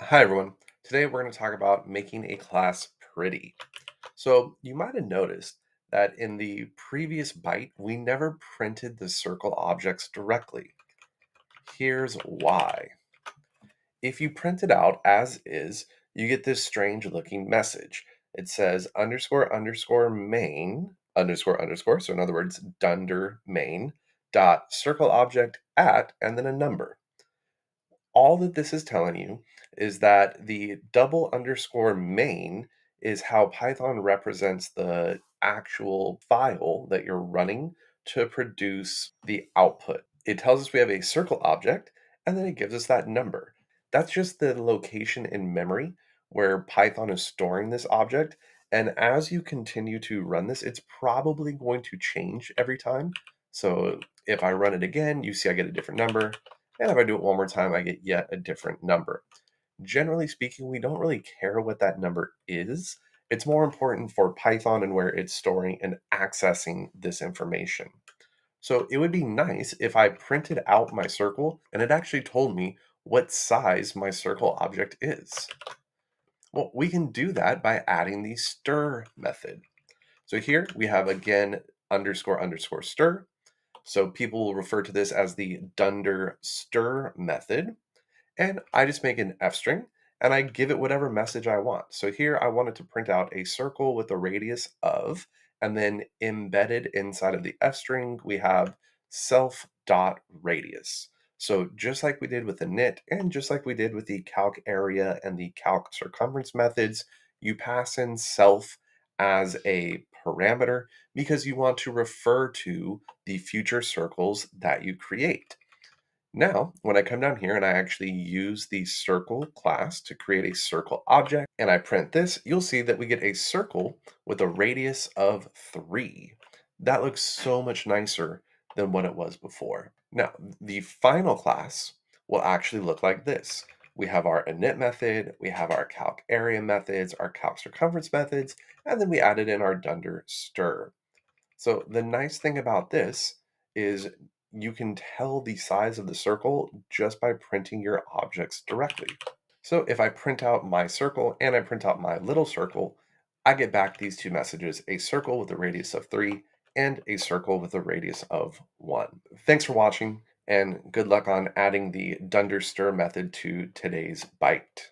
Hi everyone. Today we're going to talk about making a class pretty. So you might have noticed that in the previous byte, we never printed the circle objects directly. Here's why. If you print it out as is, you get this strange looking message. It says underscore underscore main underscore underscore. So in other words, dunder main dot circle object at and then a number. All that this is telling you is that the double underscore main is how Python represents the actual file that you're running to produce the output. It tells us we have a circle object, and then it gives us that number. That's just the location in memory where Python is storing this object. And as you continue to run this, it's probably going to change every time. So if I run it again, you see I get a different number. And if I do it one more time, I get yet a different number. Generally speaking, we don't really care what that number is. It's more important for Python and where it's storing and accessing this information. So it would be nice if I printed out my circle and it actually told me what size my circle object is. Well, we can do that by adding the stir method. So here we have again underscore underscore stir. So people will refer to this as the dunder stir method. And I just make an F string and I give it whatever message I want. So here I wanted to print out a circle with a radius of, and then embedded inside of the F string, we have self dot radius. So just like we did with the knit and just like we did with the calc area and the calc circumference methods, you pass in self as a parameter because you want to refer to the future circles that you create. Now, when I come down here and I actually use the circle class to create a circle object and I print this, you'll see that we get a circle with a radius of 3. That looks so much nicer than what it was before. Now, the final class will actually look like this. We have our init method, we have our calc area methods, our calc circumference methods, and then we added in our dunder stir. So the nice thing about this is you can tell the size of the circle just by printing your objects directly. So if I print out my circle and I print out my little circle, I get back these two messages, a circle with a radius of 3 and a circle with a radius of 1. Thanks for watching and good luck on adding the dunder stir method to today's byte.